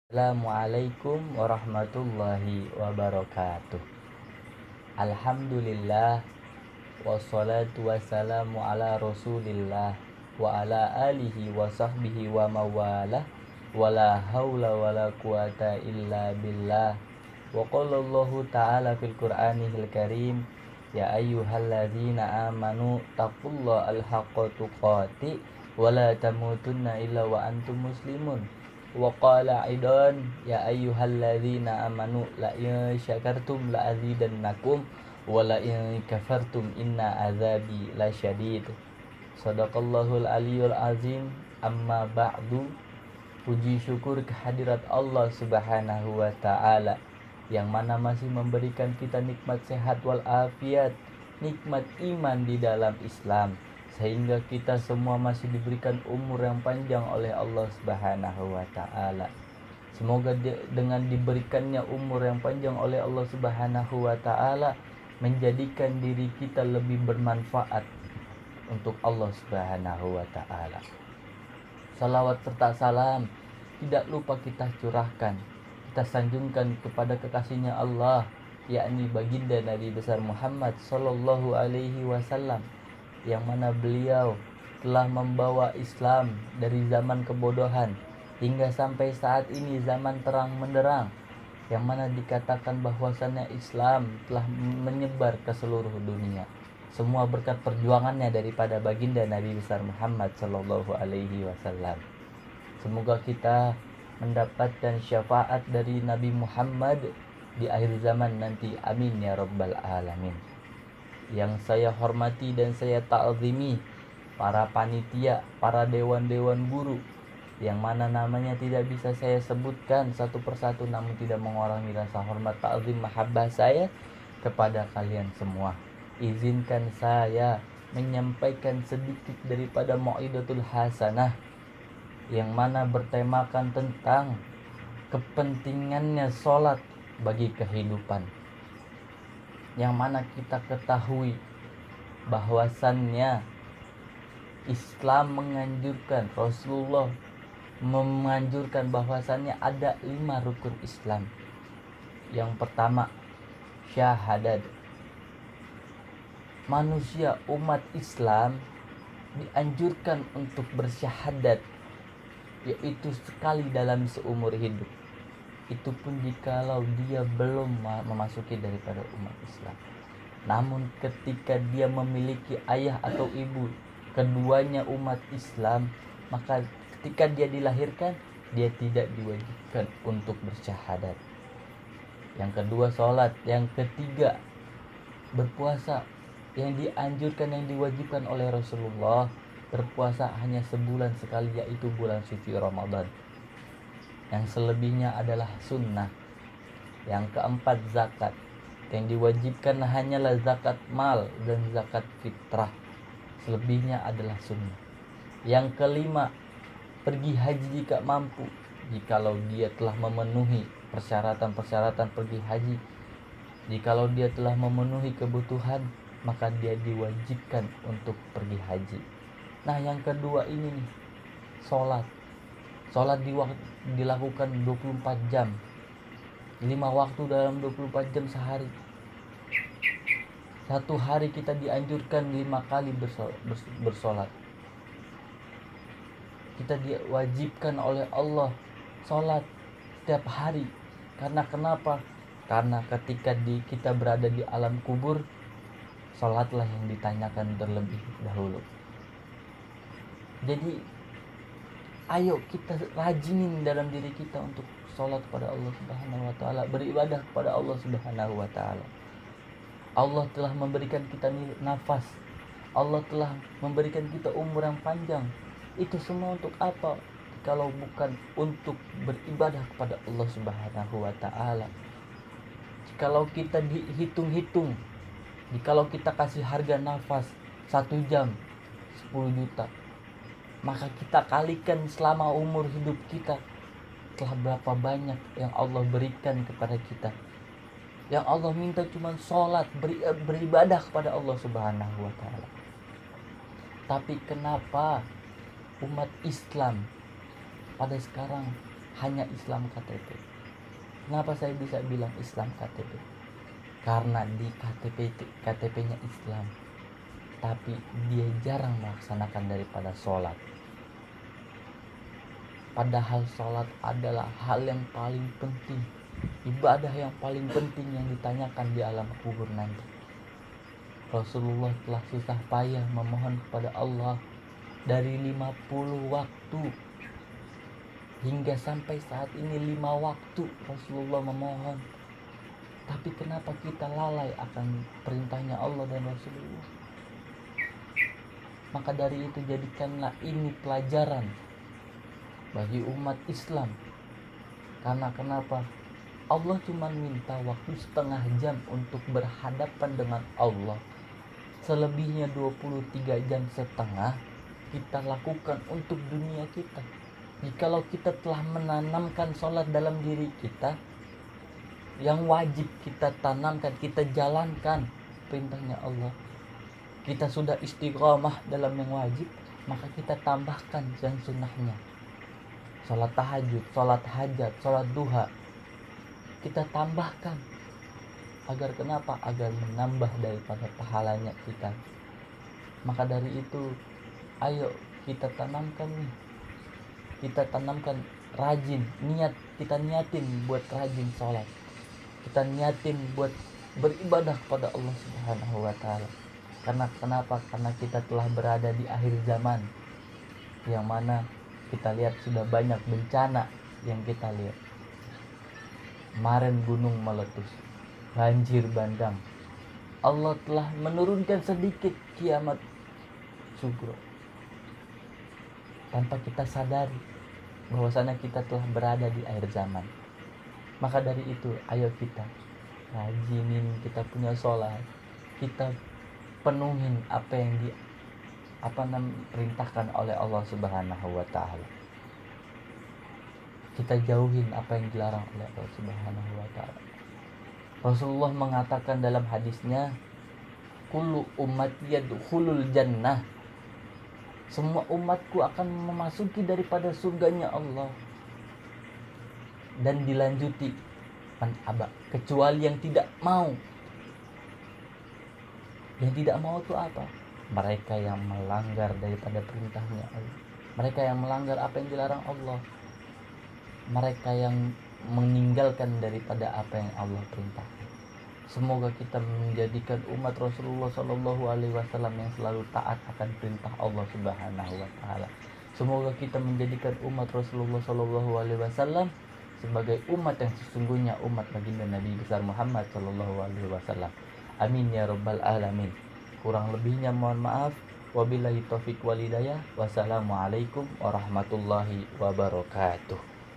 Assalamualaikum warahmatullahi wabarakatuh. Alhamdulillah, wassalatu wassalamu ala rasulillah wa ala alihi wa sahbihi wa mawalah, wala hawla wala quwata illa billah. Wa qala Allahu ta'ala fil qur'anihil karim, ya ayyuhalladzina amanu taqullaha al-haqqa tuqati wa la tamutunna illa wa antum muslimun. Wa qala aidan, ya ayyuhalladzina amanu la in syakartum la azidannakum wa la in kafartum inna azabi lasyadid. Shadaqallahul aliyul azim. Amma ba'du. Puji syukur kehadirat Allah Subhanahu wa taala yang mana masih memberikan kita nikmat sehat walafiat, nikmat iman di dalam Islam, sehingga kita semua masih diberikan umur yang panjang oleh Allah Subhanahu wa taala. Semoga dengan diberikannya umur yang panjang oleh Allah Subhanahu wa taala menjadikan diri kita lebih bermanfaat untuk Allah Subhanahu wa taala. Salawat serta salam tidak lupa kita curahkan, kita sanjungkan kepada kekasihnya Allah, yakni baginda Nabi besar Muhammad sallallahu alaihi wasallam, yang mana beliau telah membawa Islam dari zaman kebodohan hingga sampai saat ini zaman terang menderang, yang mana dikatakan bahwasannya Islam telah menyebar ke seluruh dunia. Semua berkat perjuangannya daripada baginda Nabi besar Muhammad sallallahu alaihi wasallam. Semoga kita mendapatkan syafaat dari Nabi Muhammad di akhir zaman nanti. Amin ya rabbal alamin. Yang saya hormati dan saya ta'zimi para panitia, para dewan-dewan guru, yang mana namanya tidak bisa saya sebutkan satu persatu, namun tidak mengurangi rasa hormat, ta'zim, mahabbah saya kepada kalian semua. Izinkan saya menyampaikan sedikit daripada mau'idatul hasanah, yang mana bertemakan tentang kepentingannya sholat bagi kehidupan. Yang mana kita ketahui bahwasannya Islam menganjurkan, Rasulullah menganjurkan bahwasannya ada 5 rukun Islam. Yang pertama, syahadat. Manusia umat Islam dianjurkan untuk bersyahadat, yaitu sekali dalam seumur hidup. Itu pun jikalau dia belum memasuki daripada umat Islam. Namun ketika dia memiliki ayah atau ibu, keduanya umat Islam, maka ketika dia dilahirkan, dia tidak diwajibkan untuk bersyahadat. Yang kedua, sholat. Yang ketiga, berpuasa. Yang dianjurkan, yang diwajibkan oleh Rasulullah, berpuasa hanya sebulan sekali, yaitu bulan suci Ramadan. Yang selebihnya adalah sunnah. Yang keempat, zakat. Yang diwajibkan hanyalah zakat mal dan zakat fitrah. Selebihnya adalah sunnah. Yang kelima, pergi haji jika mampu. Jikalau dia telah memenuhi persyaratan-persyaratan pergi haji, jikalau dia telah memenuhi kebutuhan, maka dia diwajibkan untuk pergi haji. Nah, yang kedua ini nih, sholat. Sholat dilakukan 24 jam. 5 waktu dalam 24 jam sehari. Satu hari kita dianjurkan 5 kali bersolat. Kita diwajibkan oleh Allah sholat setiap hari. Karena kenapa? Karena ketika kita berada di alam kubur, sholatlah yang ditanyakan terlebih dahulu. Jadi ayo kita rajinin dalam diri kita untuk sholat kepada Allah Subhanahu wa taala, beribadah kepada Allah Subhanahu wa taala. Allah telah memberikan kita nafas. Allah telah memberikan kita umur yang panjang. Itu semua untuk apa? Kalau bukan untuk beribadah kepada Allah Subhanahu wa taala. Kalau kita dihitung-hitung, jikalau kita kasih harga nafas 1 jam 10 juta, maka kita kalikan selama umur hidup kita, telah berapa banyak yang Allah berikan kepada kita. Yang Allah minta cuma sholat, beribadah kepada Allah Subhanahu wa taala. Tapi kenapa umat Islam pada sekarang hanya Islam KTP. Kenapa saya bisa bilang Islam KTP? Karena di KTP-nya Islam, tapi dia jarang melaksanakan daripada sholat. Padahal sholat adalah hal yang paling penting, ibadah yang paling penting yang ditanyakan di alam kubur nanti. Rasulullah telah susah payah memohon kepada Allah dari 50 waktu hingga sampai saat ini 5 waktu Rasulullah memohon. Tapi kenapa kita lalai akan perintahnya Allah dan Rasulullah? Maka dari itu jadikanlah ini pelajaran bagi umat Islam. Karena kenapa? Allah cuma minta waktu setengah jam untuk berhadapan dengan Allah. Selebihnya 23 jam setengah kita lakukan untuk dunia kita. Jikalau kita telah menanamkan sholat dalam diri kita, yang wajib kita tanamkan, kita jalankan perintahnya Allah. Kita sudah istiqomah dalam yang wajib, maka kita tambahkan yang sunnahnya. Sholat tahajud, sholat hajat, sholat duha, kita tambahkan. Agar kenapa? Agar menambah daripada pahalanya kita. Maka dari itu, ayo kita tanamkan nih. Kita tanamkan rajin, kita niatin buat rajin sholat. Kita niatin buat beribadah kepada Allah Subhanahu wa Ta'ala. Karena kenapa? Karena kita telah berada di akhir zaman, yang mana kita lihat sudah banyak bencana yang kita lihat. Kemarin gunung meletus, banjir bandang. Allah telah menurunkan sedikit kiamat sugro tanpa kita sadari bahwasanya kita telah berada di akhir zaman. Maka dari itu, ayo kita rajinin kita punya sholat, kita penuhin apa yang perintahkan oleh Allah Subhanahu wa Ta'ala. Kita jauhin apa yang dilarang oleh Allah Subhanahu wa Ta'ala. Rasulullah mengatakan dalam hadisnya, kullu ummati yadkhulul jannah, semua umatku akan memasuki daripada surganya Allah. Dan dilanjuti, man aba, kecuali yang tidak mau. Yang tidak mau itu apa? Mereka yang melanggar daripada perintahnya Allah. Mereka yang melanggar apa yang dilarang Allah. Mereka yang meninggalkan daripada apa yang Allah perintahkan. Semoga kita menjadikan umat Rasulullah SAW yang selalu taat akan perintah Allah Subhanahu wa Ta'ala. Semoga kita menjadikan umat Rasulullah SAW sebagai umat yang sesungguhnya, umat baginda Nabi besar Muhammad SAW. Amin ya rabbal alamin. Kurang lebihnya mohon maaf. Wabillahi taufiq wal hidayah. Wassalamualaikum warahmatullahi wabarakatuh.